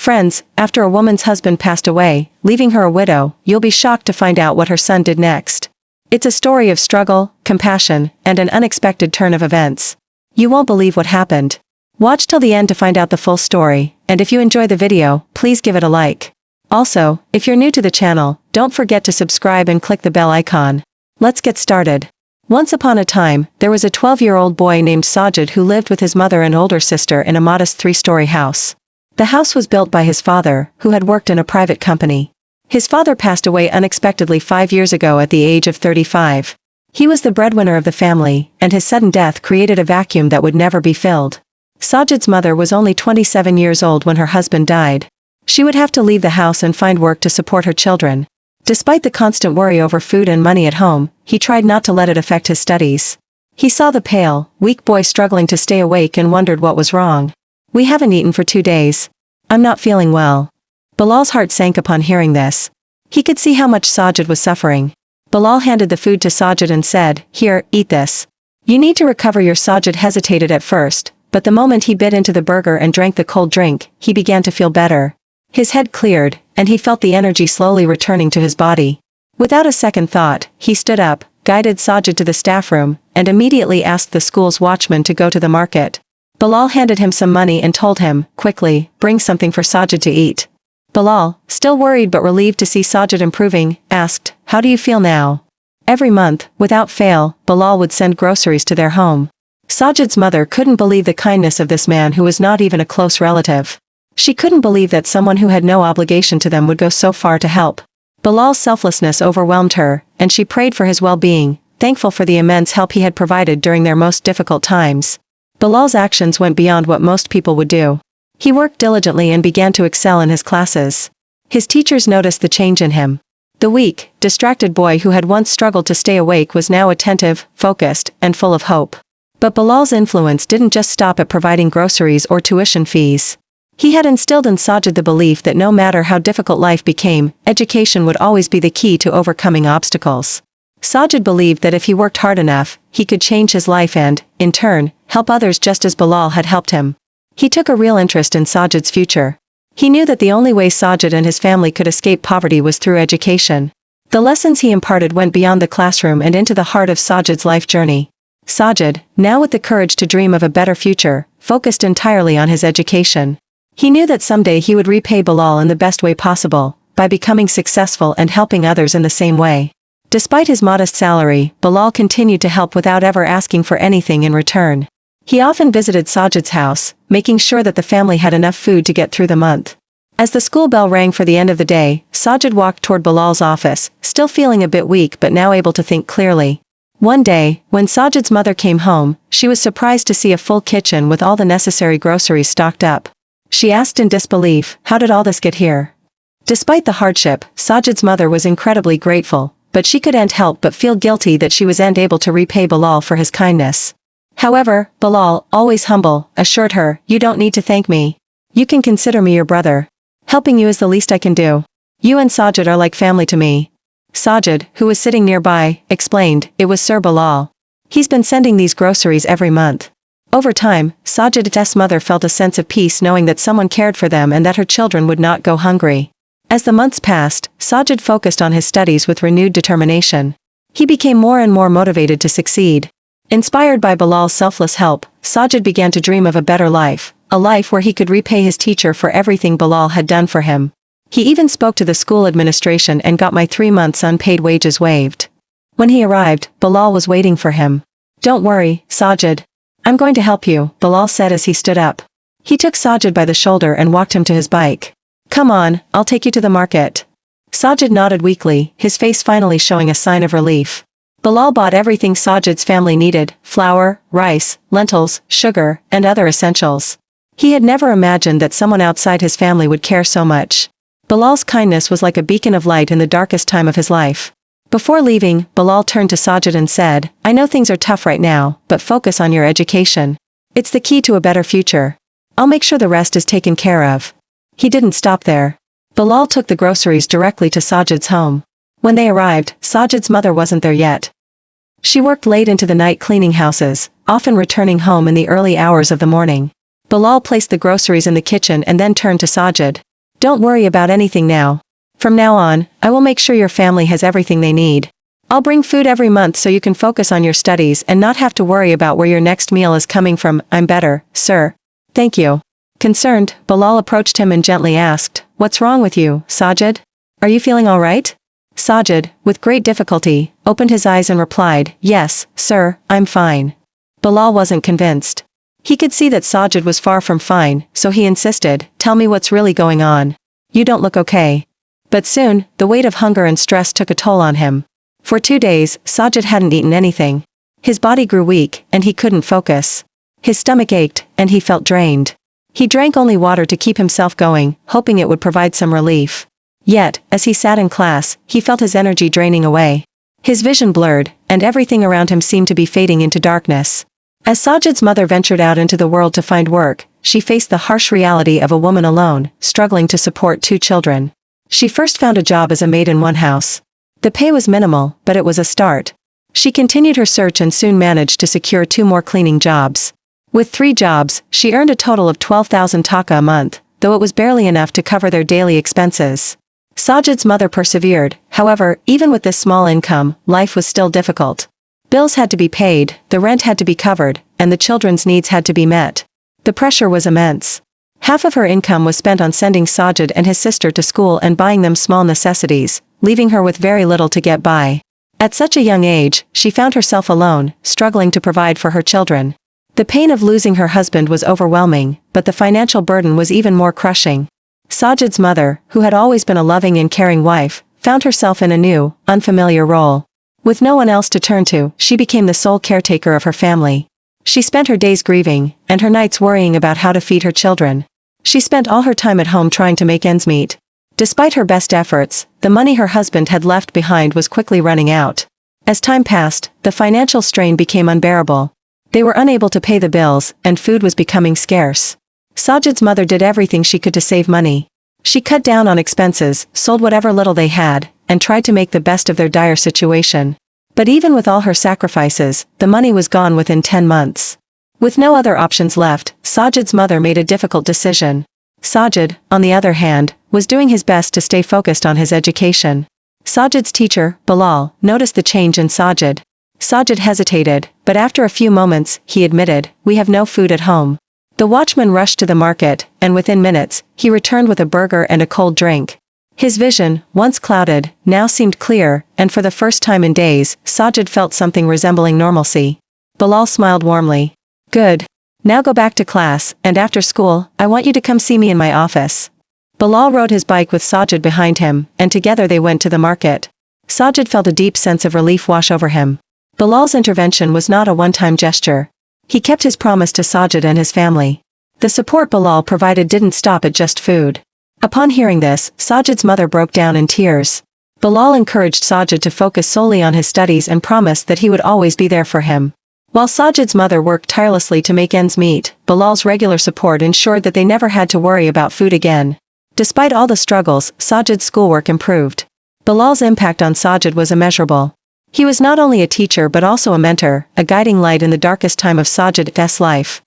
Friends, after a woman's husband passed away, leaving her a widow, you'll be shocked to find out what her son did next. It's a story of struggle, compassion, and an unexpected turn of events. You won't believe what happened. Watch till the end to find out the full story, and if you enjoy the video, please give it a like. Also, if you're new to the channel, don't forget to subscribe and click the bell icon. Let's get started. Once upon a time, there was a 12-year-old boy named Sajid who lived with his mother and older sister in a modest 3-story house. The house was built by his father, who had worked in a private company. His father passed away unexpectedly 5 years ago at the age of 35. He was the breadwinner of the family, and his sudden death created a vacuum that would never be filled. Sajid's mother was only 27 years old when her husband died. She would have to leave the house and find work to support her children. Despite the constant worry over food and money at home, he tried not to let it affect his studies. He saw the pale, weak boy struggling to stay awake and wondered what was wrong. "We haven't eaten for 2 days. I'm not feeling well." Bilal's heart sank upon hearing this. He could see how much Sajid was suffering. Bilal handed the food to Sajid and said, "Here, eat this. You need to recover." Sajid hesitated at first, but the moment he bit into the burger and drank the cold drink, he began to feel better. His head cleared, and he felt the energy slowly returning to his body. Without a second thought, he stood up, guided Sajid to the staff room, and immediately asked the school's watchman to go to the market. Bilal handed him some money and told him, "Quickly, bring something for Sajid to eat." Bilal, still worried but relieved to see Sajid improving, asked, "How do you feel now?" Every month, without fail, Bilal would send groceries to their home. Sajid's mother couldn't believe the kindness of this man who was not even a close relative. She couldn't believe that someone who had no obligation to them would go so far to help. Bilal's selflessness overwhelmed her, and she prayed for his well-being, thankful for the immense help he had provided during their most difficult times. Bilal's actions went beyond what most people would do. He worked diligently and began to excel in his classes. His teachers noticed the change in him. The weak, distracted boy who had once struggled to stay awake was now attentive, focused, and full of hope. But Bilal's influence didn't just stop at providing groceries or tuition fees. He had instilled in Sajid the belief that no matter how difficult life became, education would always be the key to overcoming obstacles. Sajid believed that if he worked hard enough, he could change his life and, in turn, help others just as Bilal had helped him. He took a real interest in Sajid's future. He knew that the only way Sajid and his family could escape poverty was through education. The lessons he imparted went beyond the classroom and into the heart of Sajid's life journey. Sajid, now with the courage to dream of a better future, focused entirely on his education. He knew that someday he would repay Bilal in the best way possible, by becoming successful and helping others in the same way. Despite his modest salary, Bilal continued to help without ever asking for anything in return. He often visited Sajid's house, making sure that the family had enough food to get through the month. As the school bell rang for the end of the day, Sajid walked toward Bilal's office, still feeling a bit weak but now able to think clearly. One day, when Sajid's mother came home, she was surprised to see a full kitchen with all the necessary groceries stocked up. She asked in disbelief, "How did all this get here?" Despite the hardship, Sajid's mother was incredibly grateful, but she couldn't help but feel guilty that she wasn't able to repay Bilal for his kindness. However, Bilal, always humble, assured her, "You don't need to thank me. You can consider me your brother. Helping you is the least I can do. You and Sajid are like family to me." Sajid, who was sitting nearby, explained, "It was Sir Bilal. He's been sending these groceries every month." Over time, Sajid's mother felt a sense of peace knowing that someone cared for them and that her children would not go hungry. As the months passed, Sajid focused on his studies with renewed determination. He became more and more motivated to succeed. Inspired by Bilal's selfless help, Sajid began to dream of a better life, a life where he could repay his teacher for everything Bilal had done for him. He even spoke to the school administration and got my 3 months unpaid wages waived. When he arrived, Bilal was waiting for him. "Don't worry, Sajid. I'm going to help you," Bilal said as he stood up. He took Sajid by the shoulder and walked him to his bike. "Come on, I'll take you to the market." Sajid nodded weakly, his face finally showing a sign of relief. Bilal bought everything Sajid's family needed: flour, rice, lentils, sugar, and other essentials. He had never imagined that someone outside his family would care so much. Bilal's kindness was like a beacon of light in the darkest time of his life. Before leaving, Bilal turned to Sajid and said, "I know things are tough right now, but focus on your education. It's the key to a better future. I'll make sure the rest is taken care of." He didn't stop there. Bilal took the groceries directly to Sajid's home. When they arrived, Sajid's mother wasn't there yet. She worked late into the night cleaning houses, often returning home in the early hours of the morning. Bilal placed the groceries in the kitchen and then turned to Sajid. Don't worry about anything now. From now on, I will make sure your family has everything they need. I'll bring food every month so you can focus on your studies and not have to worry about where your next meal is coming from. I'm better, sir. Thank you. Concerned, Bilal approached him and gently asked, "What's wrong with you, Sajid? Are you feeling all right?" Sajid, with great difficulty, opened his eyes and replied, "Yes, sir, I'm fine." Bilal wasn't convinced. He could see that Sajid was far from fine, so he insisted, "Tell me what's really going on. You don't look okay." But soon, the weight of hunger and stress took a toll on him. For 2 days, Sajid hadn't eaten anything. His body grew weak, and he couldn't focus. His stomach ached, and he felt drained. He drank only water to keep himself going, hoping it would provide some relief. Yet, as he sat in class, he felt his energy draining away. His vision blurred, and everything around him seemed to be fading into darkness. As Sajid's mother ventured out into the world to find work, she faced the harsh reality of a woman alone, struggling to support 2 children. She first found a job as a maid in one house. The pay was minimal, but it was a start. She continued her search and soon managed to secure 2 more cleaning jobs. With 3 jobs, she earned a total of 12,000 taka a month, though it was barely enough to cover their daily expenses. Sajid's mother persevered, however, even with this small income, life was still difficult. Bills had to be paid, the rent had to be covered, and the children's needs had to be met. The pressure was immense. Half of her income was spent on sending Sajid and his sister to school and buying them small necessities, leaving her with very little to get by. At such a young age, she found herself alone, struggling to provide for her children. The pain of losing her husband was overwhelming, but the financial burden was even more crushing. Sajid's mother, who had always been a loving and caring wife, found herself in a new, unfamiliar role. With no one else to turn to, she became the sole caretaker of her family. She spent her days grieving, and her nights worrying about how to feed her children. She spent all her time at home trying to make ends meet. Despite her best efforts, the money her husband had left behind was quickly running out. As time passed, the financial strain became unbearable. They were unable to pay the bills, and food was becoming scarce. Sajid's mother did everything she could to save money. She cut down on expenses, sold whatever little they had, and tried to make the best of their dire situation. But even with all her sacrifices, the money was gone within 10 months. With no other options left, Sajid's mother made a difficult decision. Sajid, on the other hand, was doing his best to stay focused on his education. Sajid's teacher, Bilal, noticed the change in Sajid. Sajid hesitated, but after a few moments, he admitted, "We have no food at home." The watchman rushed to the market, and within minutes, he returned with a burger and a cold drink. His vision, once clouded, now seemed clear, and for the first time in days, Sajid felt something resembling normalcy. Bilal smiled warmly. "Good. Now go back to class, and after school, I want you to come see me in my office." Bilal rode his bike with Sajid behind him, and together they went to the market. Sajid felt a deep sense of relief wash over him. Bilal's intervention was not a one-time gesture. He kept his promise to Sajid and his family. The support Bilal provided didn't stop at just food. Upon hearing this, Sajid's mother broke down in tears. Bilal encouraged Sajid to focus solely on his studies and promised that he would always be there for him. While Sajid's mother worked tirelessly to make ends meet, Bilal's regular support ensured that they never had to worry about food again. Despite all the struggles, Sajid's schoolwork improved. Bilal's impact on Sajid was immeasurable. He was not only a teacher but also a mentor, a guiding light in the darkest time of Sajid's life.